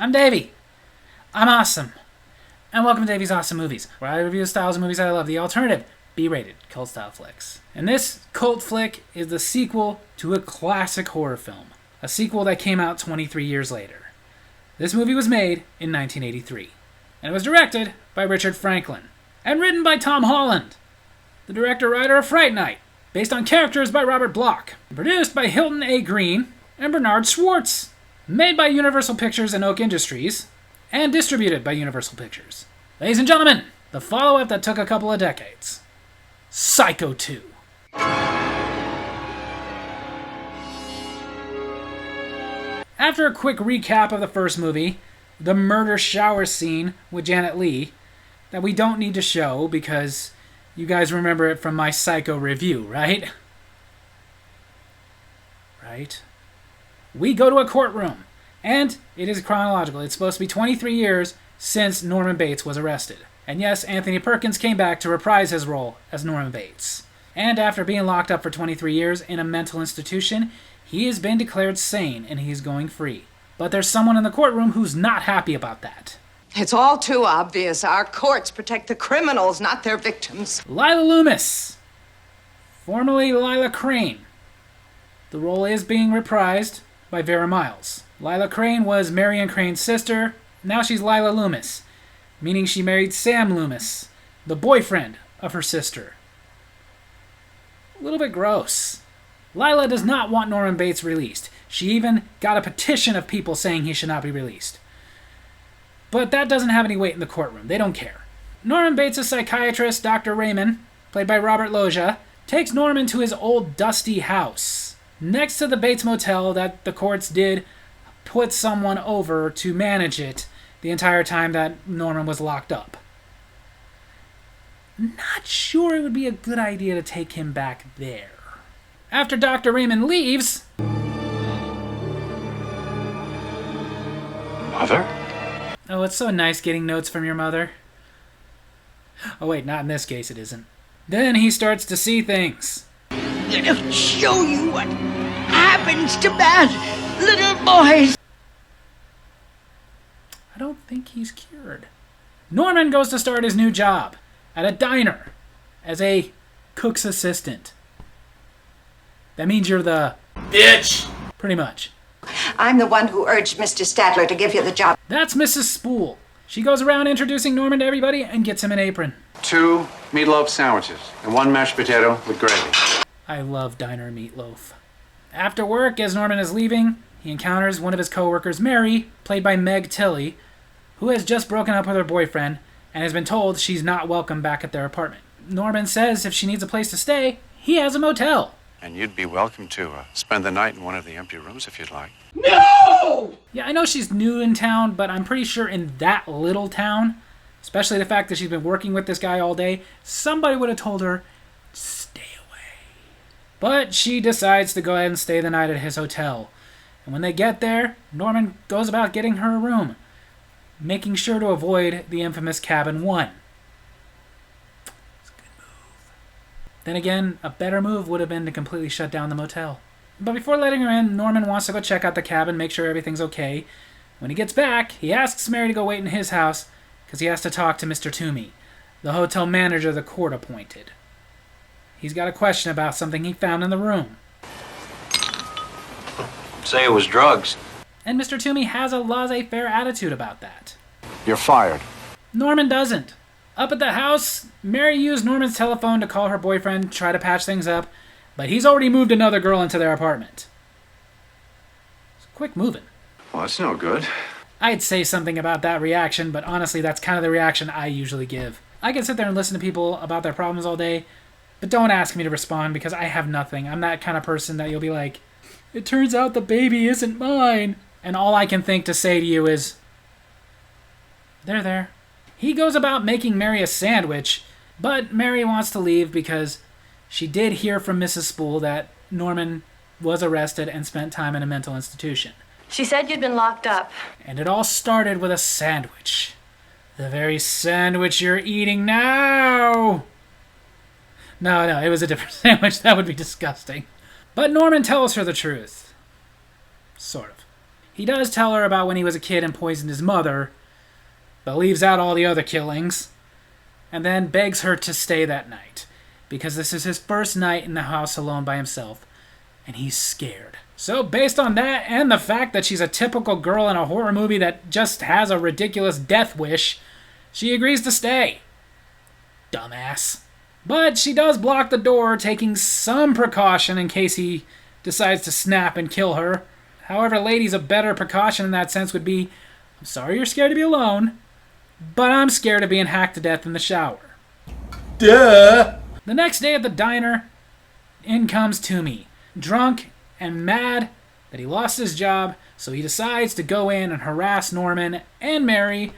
I'm Davy. I'm awesome. And welcome to Davy's Awesome Movies, where I review the styles of movies I love, the alternative, B-rated, cult-style flicks. And this cult flick is the sequel to a classic horror film, a sequel that came out 23 years later. This movie was made in 1983, and it was directed by Richard Franklin, and written by Tom Holland, the director-writer of Fright Night, based on characters by Robert Bloch, and produced by Hilton A. Green and Bernard Schwartz, made by Universal Pictures and Oak Industries, and distributed by Universal Pictures. Ladies and gentlemen, the follow-up that took a couple of decades, Psycho 2. After a quick recap of the first movie, the murder shower scene with Janet Leigh, that we don't need to show because you guys remember it from my Psycho review, right? Right? We go to a courtroom, and it is chronological. It's supposed to be 23 years since Norman Bates was arrested. And yes, Anthony Perkins came back to reprise his role as Norman Bates. And after being locked up for 23 years in a mental institution, he has been declared sane and he's going free. But there's someone in the courtroom who's not happy about that. It's all too obvious. Our courts protect the criminals, not their victims. Lila Loomis, formerly Lila Crane. The role is being reprised by Vera Miles. Lila Crane was Marion Crane's sister. Now she's Lila Loomis, meaning she married Sam Loomis, the boyfriend of her sister. A little bit gross. Lila does not want Norman Bates released. She even got a petition of people saying he should not be released. But that doesn't have any weight in the courtroom. They don't care. Norman Bates' psychiatrist, Dr. Raymond, played by Robert Loggia, takes Norman to his old dusty house, next to the Bates Motel that the courts did put someone over to manage it the entire time that Norman was locked up. Not sure it would be a good idea to take him back there. After Dr. Raymond leaves... Mother? Oh, it's so nice getting notes from your mother. Oh wait, not in this case it isn't. Then he starts to see things. It'll show you what happens to bad little boys. I don't think he's cured. Norman goes to start his new job at a diner as a cook's assistant. That means you're the bitch, pretty much. I'm the one who urged Mr. Stadler to give you the job. That's Mrs. Spool. She goes around introducing Norman to everybody and gets him an apron. 2 meatloaf sandwiches and 1 mashed potato with gravy. I love diner meatloaf. After work, as Norman is leaving, he encounters one of his co-workers, Mary, played by Meg Tilly, who has just broken up with her boyfriend and has been told she's not welcome back at their apartment. Norman says if she needs a place to stay, he has a motel. And you'd be welcome to spend the night in one of the empty rooms if you'd like. No! Yeah, I know she's new in town, but I'm pretty sure in that little town, especially the fact that she's been working with this guy all day, somebody would have told her, stay away. But she decides to go ahead and stay the night at his hotel. And when they get there, Norman goes about getting her a room, making sure to avoid the infamous Cabin 1. It's a good move. Then again, a better move would have been to completely shut down the motel. But before letting her in, Norman wants to go check out the cabin, make sure everything's okay. When he gets back, he asks Mary to go wait in his house because he has to talk to Mr. Toomey, the hotel manager the court appointed. He's got a question about something he found in the room. Say it was drugs. And Mr. Toomey has a laissez-faire attitude about that. You're fired. Norman doesn't. Up at the house, Mary used Norman's telephone to call her boyfriend, try to patch things up, but he's already moved another girl into their apartment. It's quick moving. Well, that's no good. I'd say something about that reaction, but honestly, that's kind of the reaction I usually give. I can sit there and listen to people about their problems all day, but don't ask me to respond because I have nothing. I'm that kind of person that you'll be like, it turns out the baby isn't mine. And all I can think to say to you is, there. He goes about making Mary a sandwich, but Mary wants to leave because she did hear from Mrs. Spool that Norman was arrested and spent time in a mental institution. She said you'd been locked up. And it all started with a sandwich. The very sandwich you're eating now. No, it was a different sandwich. That would be disgusting. But Norman tells her the truth. Sort of. He does tell her about when he was a kid and poisoned his mother, but leaves out all the other killings, and then begs her to stay that night, because this is his first night in the house alone by himself, and he's scared. So based on that, and the fact that she's a typical girl in a horror movie that just has a ridiculous death wish, she agrees to stay. Dumbass. But she does block the door, taking some precaution in case he decides to snap and kill her. However, ladies, a better precaution in that sense would be, I'm sorry you're scared to be alone, but I'm scared of being hacked to death in the shower. Duh! The next day at the diner, in comes Toomey, drunk and mad that he lost his job, so he decides to go in and harass Norman and Mary,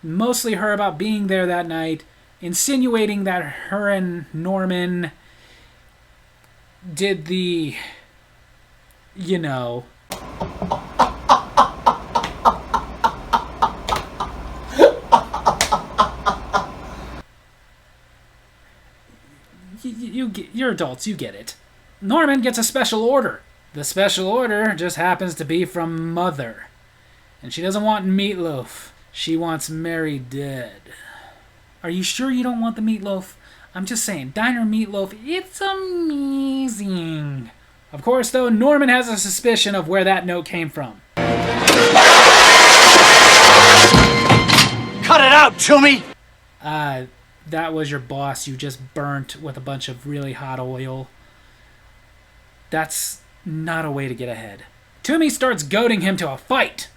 mostly her about being there that night, insinuating that her and Norman did the, you know. You're adults, you get it. Norman gets a special order. The special order just happens to be from Mother. And she doesn't want meatloaf. She wants Mary dead. Are you sure you don't want the meatloaf? I'm just saying, diner meatloaf, it's amazing. Of course, though, Norman has a suspicion of where that note came from. Cut it out, Toomey! That was your boss you just burnt with a bunch of really hot oil. That's not a way to get ahead. Toomey starts goading him to a fight.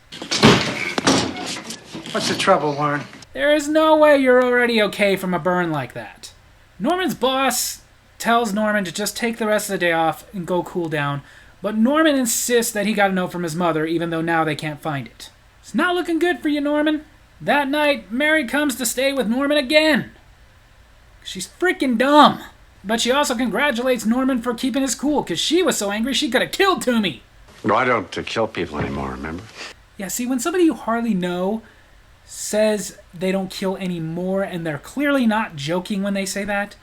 What's the trouble, Warren? There is no way you're already okay from a burn like that. Norman's boss tells Norman to just take the rest of the day off and go cool down, but Norman insists that he got a note from his mother, even though now they can't find it. It's not looking good for you, Norman. That night, Mary comes to stay with Norman again. She's freaking dumb. But she also congratulates Norman for keeping his cool, because she was so angry she could have killed Toomey. No, I don't kill people anymore, remember? Yeah, see, when somebody you hardly know says they don't kill anymore, and they're clearly not joking when they say that,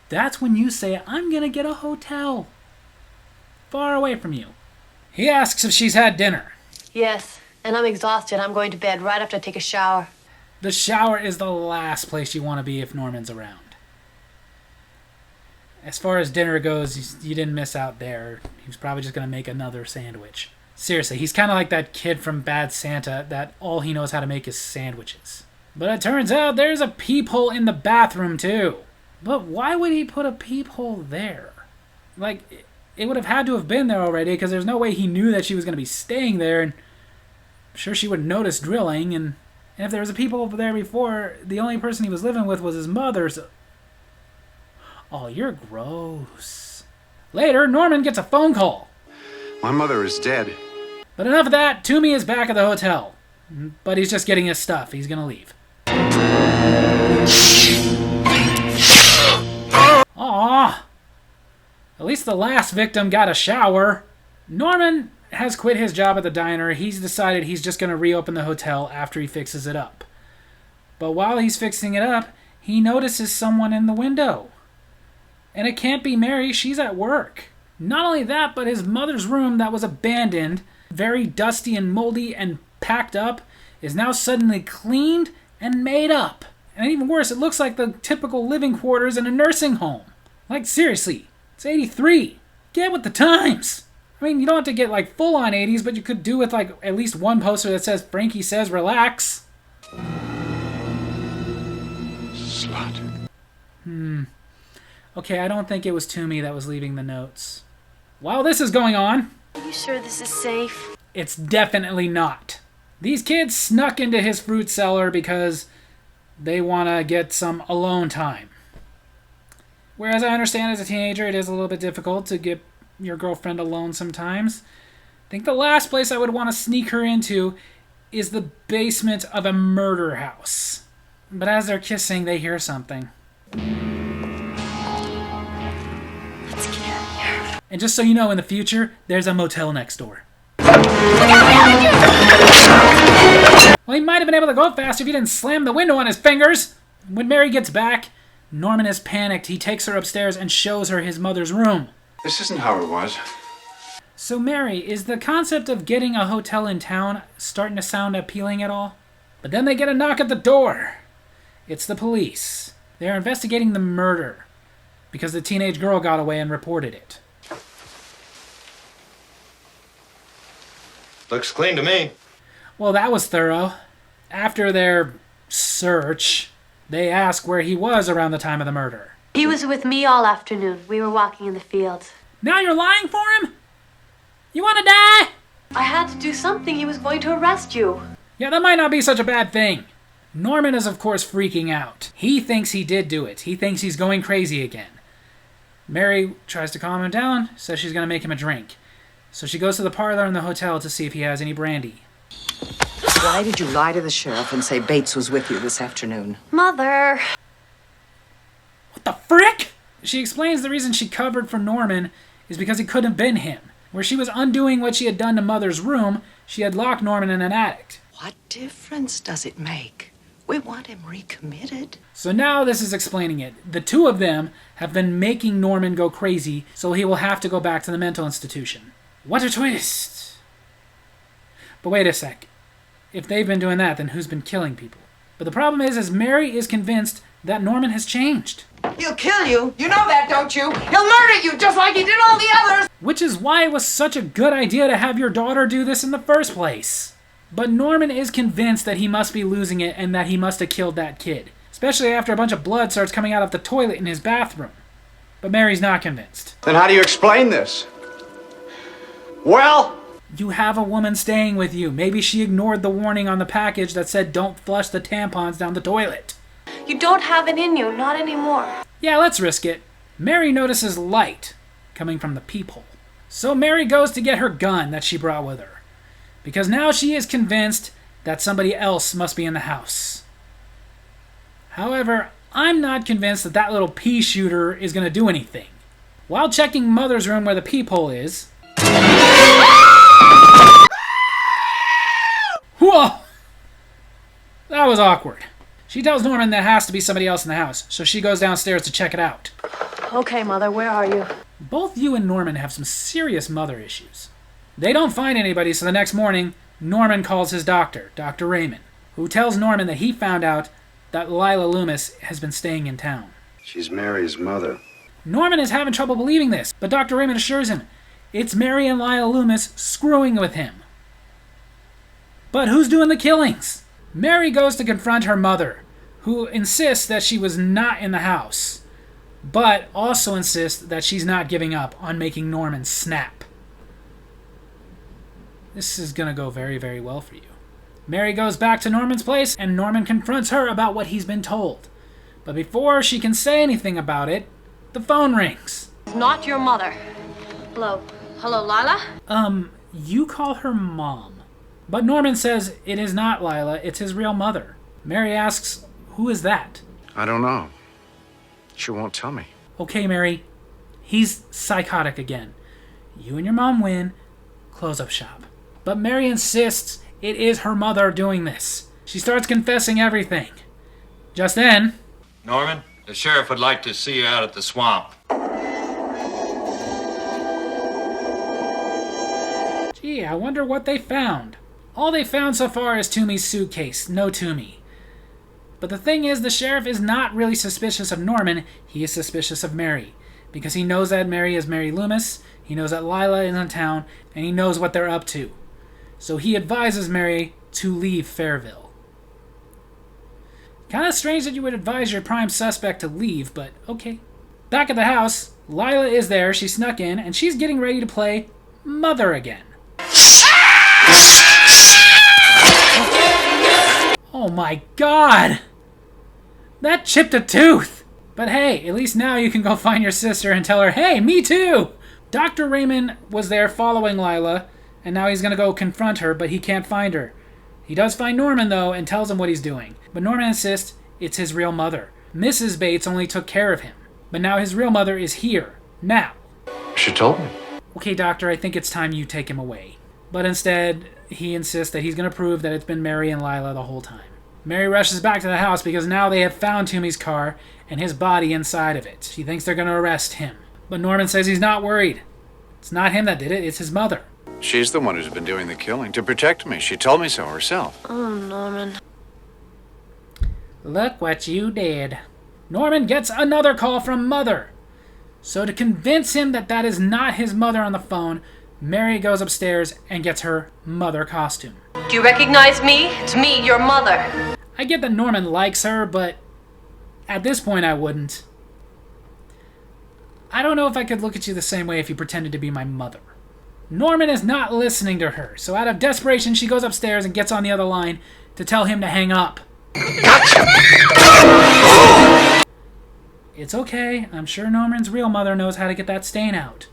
that's when you say, I'm gonna get a hotel far away from you. He asks if she's had dinner. Yes, and I'm exhausted. I'm going to bed right after I take a shower. The shower is the last place you want to be if Norman's around. As far as dinner goes, you didn't miss out there. He was probably just going to make another sandwich. Seriously, he's kind of like that kid from Bad Santa that all he knows how to make is sandwiches. But it turns out there's a peephole in the bathroom too. But why would he put a peephole there? Like, it would have had to have been there already, because there's no way he knew that she was going to be staying there, and I'm sure she would notice drilling, and if there was a peephole over there before, the only person he was living with was his mother, so... Oh, you're gross. Later, Norman gets a phone call. My mother is dead. But enough of that, Toomey is back at the hotel. But he's just getting his stuff. He's gonna leave. Aww. At least the last victim got a shower. Norman has quit his job at the diner. He's decided he's just gonna reopen the hotel after he fixes it up. But while he's fixing it up, he notices someone in the window. And it can't be Mary, she's at work. Not only that, but his mother's room that was abandoned, very dusty and moldy and packed up, is now suddenly cleaned and made up. And even worse, it looks like the typical living quarters in a nursing home. Like, seriously, it's 83. Get with the times. I mean, you don't have to get like full on 80s, but you could do with like at least one poster that says, Frankie says relax. Slut. Okay, I don't think it was Toomey that was leaving the notes. While this is going on... Are you sure this is safe? It's definitely not. These kids snuck into his fruit cellar because they want to get some alone time. Whereas I understand as a teenager it is a little bit difficult to get your girlfriend alone sometimes. I think the last place I would want to sneak her into is the basement of a murder house. But as they're kissing, they hear something. And just so you know, in the future, there's a motel next door. Well, he might have been able to go faster if he didn't slam the window on his fingers. When Mary gets back, Norman is panicked. He takes her upstairs and shows her his mother's room. This isn't how it was. So Mary, is the concept of getting a hotel in town starting to sound appealing at all? But then they get a knock at the door. It's the police. They're investigating the murder because the teenage girl got away and reported it. Looks clean to me. Well, that was thorough. After their search, they ask where he was around the time of the murder. He was with me all afternoon. We were walking in the fields. Now you're lying for him? You want to die? I had to do something. He was going to arrest you. Yeah, that might not be such a bad thing. Norman is, of course, freaking out. He thinks he did do it. He thinks he's going crazy again. Mary tries to calm him down, says she's going to make him a drink. So she goes to the parlor in the hotel to see if he has any brandy. Why did you lie to the sheriff and say Bates was with you this afternoon? Mother. What the frick? She explains the reason she covered for Norman is because it couldn't have been him. Where she was undoing what she had done to Mother's room, she had locked Norman in an attic. What difference does it make? We want him recommitted. So now this is explaining it. The two of them have been making Norman go crazy, so he will have to go back to the mental institution. What a twist! But wait a sec. If they've been doing that, then who's been killing people? But the problem is Mary is convinced that Norman has changed. He'll kill you. You know that, don't you? He'll murder you just like he did all the others. Which is why it was such a good idea to have your daughter do this in the first place. But Norman is convinced that he must be losing it and that he must have killed that kid. Especially after a bunch of blood starts coming out of the toilet in his bathroom. But Mary's not convinced. Then how do you explain this? Well? You have a woman staying with you. Maybe she ignored the warning on the package that said don't flush the tampons down the toilet. You don't have it in you. Not anymore. Yeah, let's risk it. Mary notices light coming from the peephole. So Mary goes to get her gun that she brought with her. Because now she is convinced that somebody else must be in the house. However, I'm not convinced that that little pea shooter is going to do anything. While checking Mother's room where the peephole is... Whoa! That was awkward. She tells Norman there has to be somebody else in the house, so she goes downstairs to check it out. Okay, Mother, where are you? Both you and Norman have some serious mother issues. They don't find anybody, so the next morning, Norman calls his doctor, Dr. Raymond, who tells Norman that he found out that Lila Loomis has been staying in town. She's Mary's mother. Norman is having trouble believing this, but Dr. Raymond assures him it's Mary and Lila Loomis screwing with him. But who's doing the killings? Mary goes to confront her mother, who insists that she was not in the house, but also insists that she's not giving up on making Norman snap. This is going to go very, very well for you. Mary goes back to Norman's place, and Norman confronts her about what he's been told. But before she can say anything about it, the phone rings. It's not your mother. Hello. Hello, Lila? You call her Mom. But Norman says it is not Lila, it's his real mother. Mary asks, who is that? I don't know. She won't tell me. Okay, Mary. He's psychotic again. You and your mom win. Close up shop. But Mary insists it is her mother doing this. She starts confessing everything. Just then... Norman, the sheriff would like to see you out at the swamp. Gee, I wonder what they found. All they found so far is Toomey's suitcase. No Toomey. But the thing is, the sheriff is not really suspicious of Norman. He is suspicious of Mary. Because he knows that Mary is Mary Loomis, he knows that Lila is in town, and he knows what they're up to. So he advises Mary to leave Fairville. Kind of strange that you would advise your prime suspect to leave, but okay. Back at the house, Lila is there, she snuck in, and she's getting ready to play Mother again. Oh my god! That chipped a tooth! But hey, at least now you can go find your sister and tell her, hey, me too! Dr. Raymond was there following Lila, and now he's gonna go confront her, but he can't find her. He does find Norman, though, and tells him what he's doing. But Norman insists it's his real mother. Mrs. Bates only took care of him. But now his real mother is here. Now. She told me. Okay, doctor, I think it's time you take him away. But instead, he insists that he's going to prove that it's been Mary and Lila the whole time. Mary rushes back to the house because now they have found Toomey's car and his body inside of it. She thinks they're going to arrest him. But Norman says he's not worried It's not him that did it, it's his mother. She's the one who's been doing the killing to protect me. She told me so herself. Oh, Norman. Look what you did. Norman gets another call from Mother. So to convince him that that is not his mother on the phone, Mary goes upstairs and gets her mother costume. Do you recognize me? It's me, your mother. I get that Norman likes her, but at this point I wouldn't. I don't know if I could look at you the same way if you pretended to be my mother. Norman is not listening to her, so out of desperation she goes upstairs and gets on the other line to tell him to hang up. Gotcha! It's okay. I'm sure Norman's real mother knows how to get that stain out.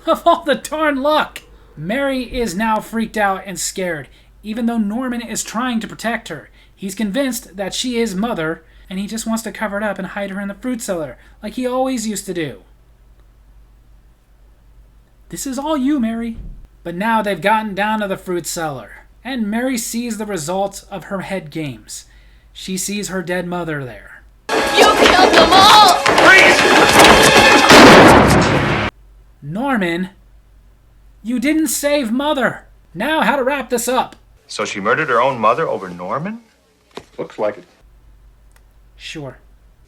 Of all the darn luck! Mary is now freaked out and scared, even though Norman is trying to protect her. He's convinced that she is Mother, and he just wants to cover it up and hide her in the fruit cellar, like he always used to do. This is all you, Mary. But now they've gotten down to the fruit cellar, and Mary sees the results of her head games. She sees her dead mother there. You killed them all! Norman, you didn't save Mother. Now how to wrap this up. So she murdered her own mother over Norman? Looks like it. Sure.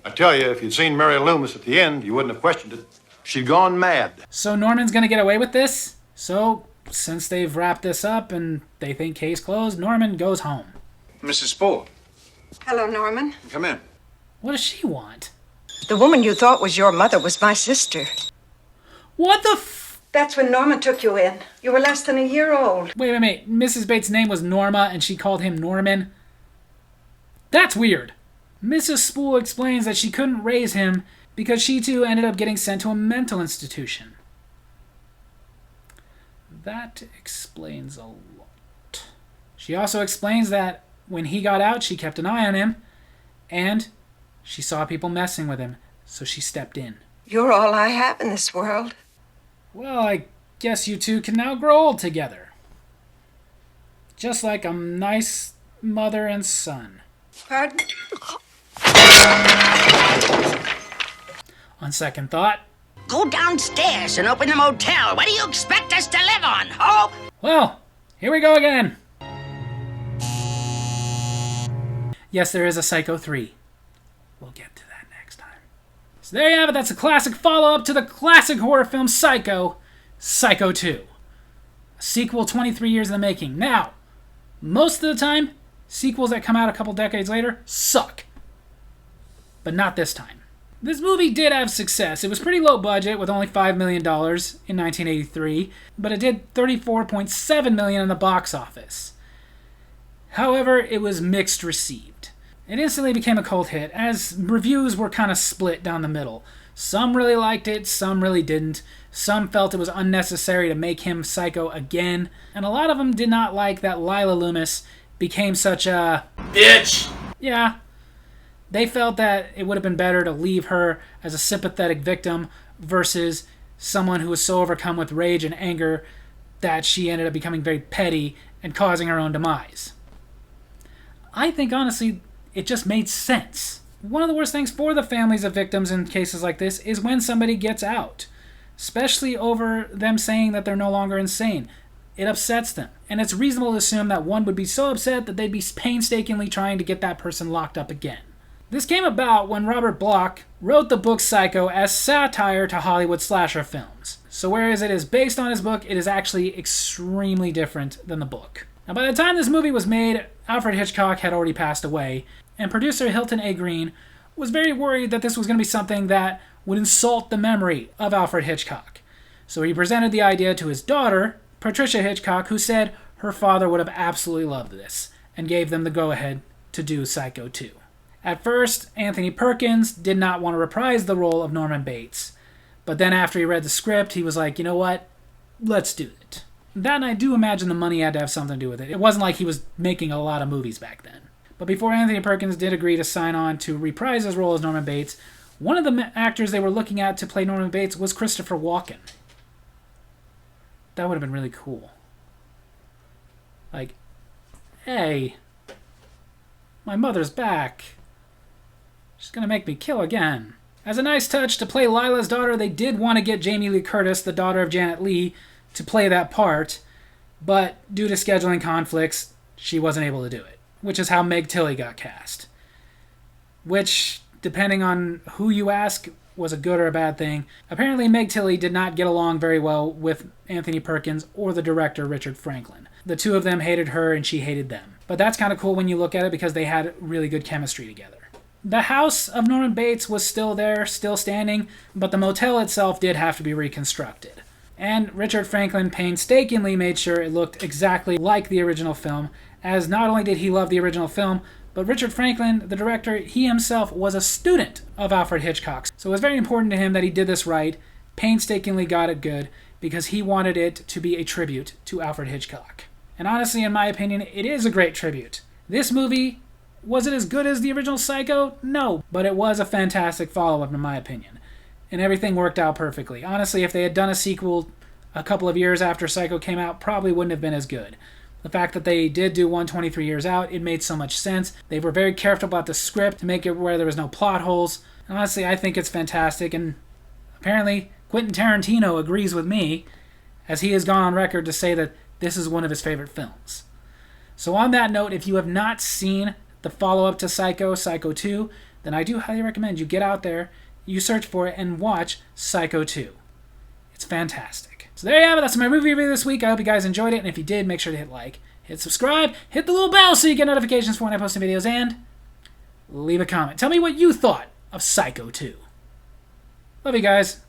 I tell you, if you'd seen Mary Loomis at the end, you wouldn't have questioned it. She'd gone mad. So Norman's gonna get away with this? So, since they've wrapped this up and they think case closed, Norman goes home. Mrs. Spool, Hello, Norman. come in. What does she want? The woman you thought was your mother was my sister. What the That's when Norma took you in. You were less than a year old. Wait. Mrs. Bates' name was Norma and she called him Norman? That's weird. Mrs. Spool explains that she couldn't raise him because she too ended up getting sent to a mental institution. That explains a lot. She also explains that when he got out, she kept an eye on him, and she saw people messing with him, so she stepped in. You're all I have in this world. Well, I guess you two can now grow old together. Just like a nice mother and son. Pardon? On second thought, Go downstairs and open the motel. What do you expect us to live on, Hope? well, here we go again. Yes, there is a Psycho 3. We'll get to that next time. So there you have it. That's a classic follow-up to the classic horror film Psycho, Psycho 2. A sequel 23 years in the making. Now, most of the time, sequels that come out a couple decades later suck. But not this time. This movie did have success. It was pretty low budget with only $5 million in 1983, but it did $34.7 million in the box office. However, it was mixed received. It instantly became a cult hit, as reviews were kind of split down the middle. Some really liked it, some really didn't. Some felt it was unnecessary to make him Psycho again, and a lot of them did not like that Lila Loomis became such a bitch. Yeah. They felt that it would have been better to leave her as a sympathetic victim versus someone who was so overcome with rage and anger that she ended up becoming very petty and causing her own demise. I think, honestly, it just made sense. One of the worst things for the families of victims in cases like this is when somebody gets out, especially over them saying that they're no longer insane. It upsets them, and it's reasonable to assume that one would be so upset that they'd be painstakingly trying to get that person locked up again. This came about when Robert Bloch wrote the book Psycho as satire to Hollywood slasher films. So whereas it is based on his book, it is actually extremely different than the book. Now, by the time this movie was made, Alfred Hitchcock had already passed away, and producer Hilton A. Green was very worried that this was going to be something that would insult the memory of Alfred Hitchcock. So he presented the idea to his daughter, Patricia Hitchcock, who said her father would have absolutely loved this, and gave them the go-ahead to do Psycho 2. At first, Anthony Perkins did not want to reprise the role of Norman Bates, but then after he read the script, he was like, you know what, let's do it. That, and I do imagine the money had to have something to do with it. It wasn't like he was making a lot of movies back then. But before Anthony Perkins did agree to sign on to reprise his role as Norman Bates, one of the actors they were looking at to play Norman Bates was Christopher Walken. That would have been really cool. Like, hey, my mother's back. She's gonna make me kill again. As a nice touch to play Lila's daughter, they did want to get Jamie Lee Curtis, the daughter of Janet Leigh, to play that part, but due to scheduling conflicts, she wasn't able to do it, which is how Meg Tilly got cast. Which, depending on who you ask, was a good or a bad thing. Apparently, Meg Tilly did not get along very well with Anthony Perkins or the director, Richard Franklin. The two of them hated her and she hated them. But that's kind of cool when you look at it because they had really good chemistry together. The house of Norman Bates was still there, still standing, but the motel itself did have to be reconstructed. And Richard Franklin painstakingly made sure it looked exactly like the original film, as not only did he love the original film, but Richard Franklin, the director, he himself was a student of Alfred Hitchcock's. So it was very important to him that he did this right, painstakingly got it good, because he wanted it to be a tribute to Alfred Hitchcock. And honestly, in my opinion, it is a great tribute. This movie, was it as good as the original Psycho? No, but it was a fantastic follow-up in my opinion. And everything worked out perfectly. Honestly, if they had done a sequel a couple of years after Psycho came out, probably wouldn't have been as good. The fact that they did do 123 years out, it made so much sense. They were very careful about the script to make it where there was no plot holes. And honestly, I think it's fantastic, and apparently Quentin Tarantino agrees with me, as he has gone on record to say that this is one of his favorite films. So on that note, if you have not seen the follow-up to Psycho, Psycho 2, then I do highly recommend you get out there, you search for it, and watch Psycho 2. It's fantastic. So there you have it. That's my movie review this week. I hope you guys enjoyed it, and if you did, make sure to hit like, hit subscribe, hit the little bell so you get notifications for when I post new videos, and leave a comment. Tell me what you thought of Psycho 2. Love you guys.